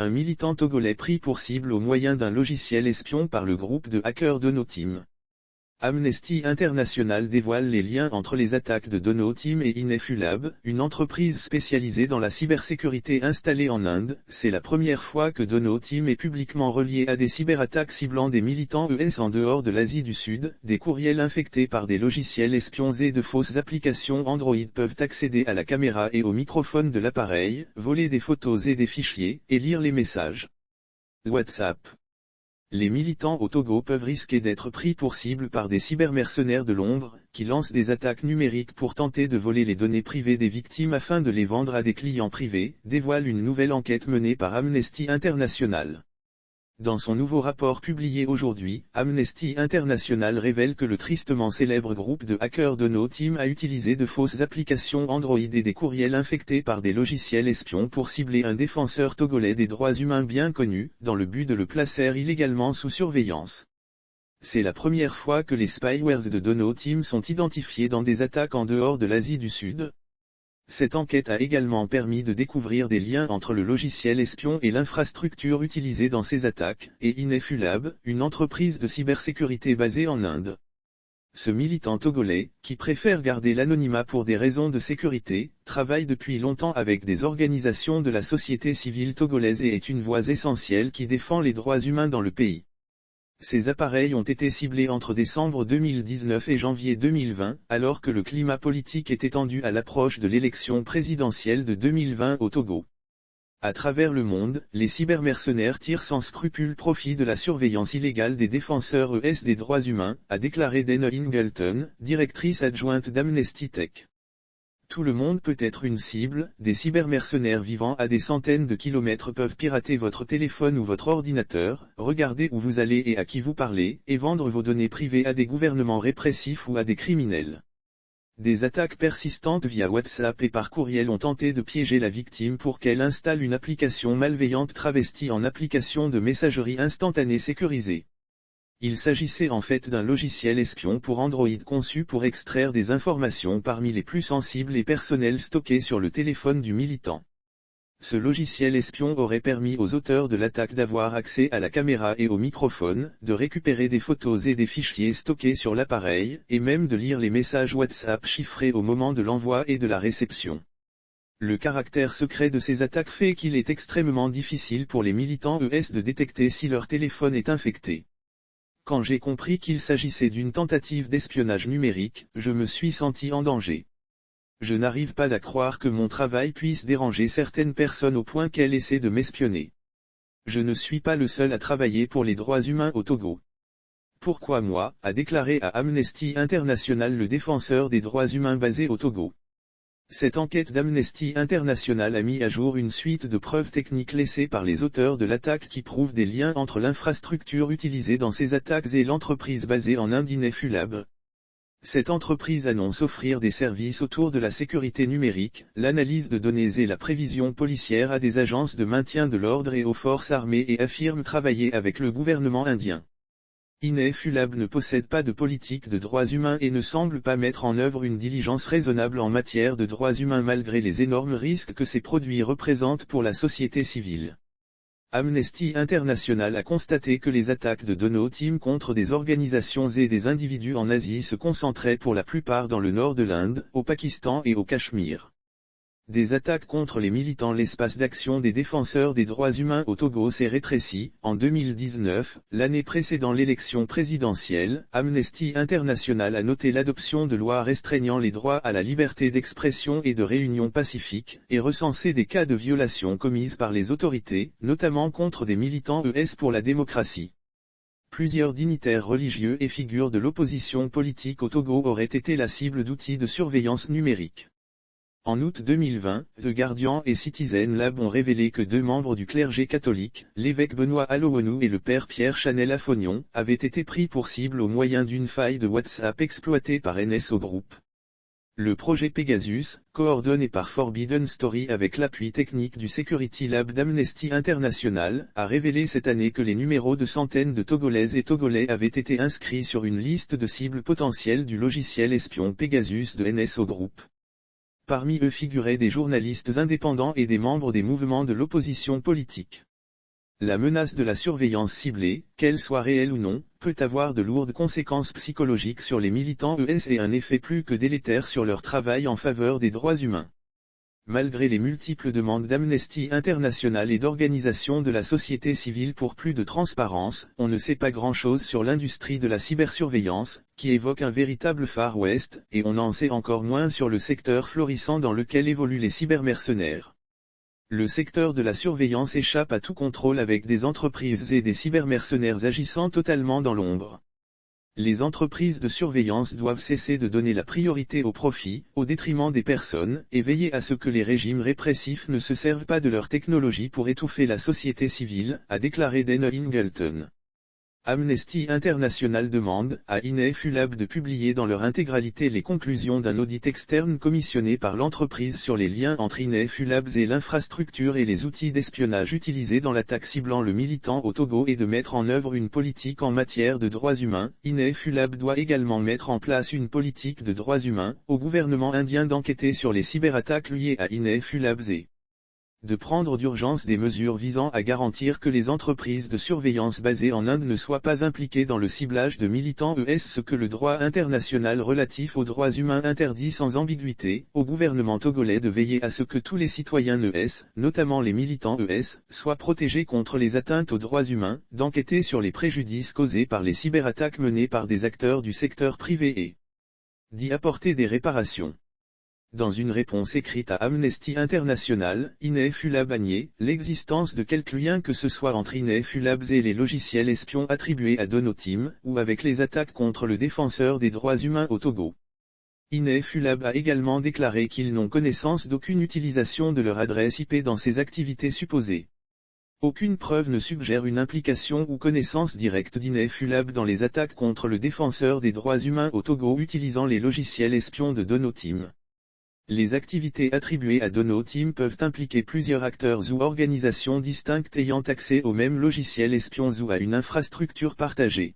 un militant togolais pris pour cible au moyen d'un logiciel espion par le groupe de hackers Donoteam. Amnesty International dévoile les liens entre les attaques de Donoteam et Inefulab, une entreprise spécialisée dans la cybersécurité installée en Inde. C'est la première fois que Donoteam est publiquement relié à des cyberattaques ciblant des militants ES en dehors de l'Asie du Sud. Des courriels infectés par des logiciels espions et de fausses applications Android peuvent accéder à la caméra et au microphone de l'appareil, voler des photos et des fichiers, et lire les messages. WhatsApp. Les militants au Togo peuvent risquer d'être pris pour cible par des cybermercenaires de l'ombre, qui lancent des attaques numériques pour tenter de voler les données privées des victimes afin de les vendre à des clients privés, dévoile une nouvelle enquête menée par Amnesty International. Dans son nouveau rapport publié aujourd'hui, Amnesty International révèle que le tristement célèbre groupe de hackers Donoteam a utilisé de fausses applications Android et des courriels infectés par des logiciels espions pour cibler un défenseur togolais des droits humains bien connu, dans le but de le placer illégalement sous surveillance. C'est la première fois que les spywares de Donoteam sont identifiés dans des attaques en dehors de l'Asie du Sud. Cette enquête a également permis de découvrir des liens entre le logiciel espion et l'infrastructure utilisée dans ces attaques, et Inefulab, une entreprise de cybersécurité basée en Inde. Ce militant togolais, qui préfère garder l'anonymat pour des raisons de sécurité, travaille depuis longtemps avec des organisations de la société civile togolaise et est une voix essentielle qui défend les droits humains dans le pays. Ces appareils ont été ciblés entre décembre 2019 et janvier 2020, alors que le climat politique était tendu à l'approche de l'élection présidentielle de 2020 au Togo. À travers le monde, les cybermercenaires tirent sans scrupule profit de la surveillance illégale des défenseurs ES des droits humains, a déclaré Dana Ingleton, directrice adjointe d'Amnesty Tech. Tout le monde peut être une cible, des cybermercenaires vivant à des centaines de kilomètres peuvent pirater votre téléphone ou votre ordinateur, regarder où vous allez et à qui vous parlez, et vendre vos données privées à des gouvernements répressifs ou à des criminels. Des attaques persistantes via WhatsApp et par courriel ont tenté de piéger la victime pour qu'elle installe une application malveillante travestie en application de messagerie instantanée sécurisée. Il s'agissait en fait d'un logiciel espion pour Android conçu pour extraire des informations parmi les plus sensibles et personnelles stockées sur le téléphone du militant. Ce logiciel espion aurait permis aux auteurs de l'attaque d'avoir accès à la caméra et au microphone, de récupérer des photos et des fichiers stockés sur l'appareil, et même de lire les messages WhatsApp chiffrés au moment de l'envoi et de la réception. Le caractère secret de ces attaques fait qu'il est extrêmement difficile pour les militants ES de détecter si leur téléphone est infecté. Quand j'ai compris qu'il s'agissait d'une tentative d'espionnage numérique, je me suis senti en danger. Je n'arrive pas à croire que mon travail puisse déranger certaines personnes au point qu'elles essaient de m'espionner. Je ne suis pas le seul à travailler pour les droits humains au Togo. Pourquoi moi, a déclaré à Amnesty International le défenseur des droits humains basé au Togo. Cette enquête d'Amnesty International a mis à jour une suite de preuves techniques laissées par les auteurs de l'attaque qui prouvent des liens entre l'infrastructure utilisée dans ces attaques et l'entreprise basée en Inde Inefulab. Cette entreprise annonce offrir des services autour de la sécurité numérique, l'analyse de données et la prévision policière à des agences de maintien de l'ordre et aux forces armées et affirme travailler avec le gouvernement indien. Inefulab ne possède pas de politique de droits humains et ne semble pas mettre en œuvre une diligence raisonnable en matière de droits humains malgré les énormes risques que ces produits représentent pour la société civile. Amnesty International a constaté que les attaques de Donoteam contre des organisations et des individus en Asie se concentraient pour la plupart dans le nord de l'Inde, au Pakistan et au Cachemire. Des attaques contre les militants. L'espace d'action des défenseurs des droits humains au Togo s'est rétréci. En 2019, l'année précédant l'élection présidentielle, Amnesty International a noté l'adoption de lois restreignant les droits à la liberté d'expression et de réunion pacifique, et recensé des cas de violations commises par les autorités, notamment contre des militants ES pour la démocratie. Plusieurs dignitaires religieux et figures de l'opposition politique au Togo auraient été la cible d'outils de surveillance numérique. En août 2020, The Guardian et Citizen Lab ont révélé que 2 membres du clergé catholique, l'évêque Benoît Alowonu et le père Pierre Chanel Afognon, avaient été pris pour cible au moyen d'une faille de WhatsApp exploitée par NSO Group. Le projet Pegasus, coordonné par Forbidden Story avec l'appui technique du Security Lab d'Amnesty International, a révélé cette année que les numéros de centaines de Togolaises et Togolais avaient été inscrits sur une liste de cibles potentielles du logiciel espion Pegasus de NSO Group. Parmi eux figuraient des journalistes indépendants et des membres des mouvements de l'opposition politique. La menace de la surveillance ciblée, qu'elle soit réelle ou non, peut avoir de lourdes conséquences psychologiques sur les militants ES et un effet plus que délétère sur leur travail en faveur des droits humains. Malgré les multiples demandes d'Amnesty International et d'organisations de la société civile pour plus de transparence, on ne sait pas grand-chose sur l'industrie de la cybersurveillance, qui évoque un véritable Far West, et on en sait encore moins sur le secteur florissant dans lequel évoluent les cybermercenaires. Le secteur de la surveillance échappe à tout contrôle avec des entreprises et des cybermercenaires agissant totalement dans l'ombre. Les entreprises de surveillance doivent cesser de donner la priorité au profit, au détriment des personnes, et veiller à ce que les régimes répressifs ne se servent pas de leur technologie pour étouffer la société civile, a déclaré Dana Ingleton. Amnesty International demande à Inefulab de publier dans leur intégralité les conclusions d'un audit externe commissionné par l'entreprise sur les liens entre Inefulab et l'infrastructure et les outils d'espionnage utilisés dans l'attaque ciblant le militant au Togo et de mettre en œuvre une politique en matière de droits humains. Inefulab doit également mettre en place une politique de droits humains, au gouvernement indien d'enquêter sur les cyberattaques liées à Inefulab et de prendre d'urgence des mesures visant à garantir que les entreprises de surveillance basées en Inde ne soient pas impliquées dans le ciblage de militants ES, ce que le droit international relatif aux droits humains interdit sans ambiguïté, au gouvernement togolais de veiller à ce que tous les citoyens ES, notamment les militants ES, soient protégés contre les atteintes aux droits humains, d'enquêter sur les préjudices causés par les cyberattaques menées par des acteurs du secteur privé et d'y apporter des réparations. Dans une réponse écrite à Amnesty International, Inefulab a nié l'existence de quelque lien que ce soit entre Inefulab et les logiciels espions attribués à Donoteam, ou avec les attaques contre le défenseur des droits humains au Togo. Inefulab a également déclaré qu'ils n'ont connaissance d'aucune utilisation de leur adresse IP dans ces activités supposées. Aucune preuve ne suggère une implication ou connaissance directe d'Inefulab dans les attaques contre le défenseur des droits humains au Togo utilisant les logiciels espions de Donoteam. Les activités attribuées à Donoteam peuvent impliquer plusieurs acteurs ou organisations distinctes ayant accès au même logiciel espion ou à une infrastructure partagée.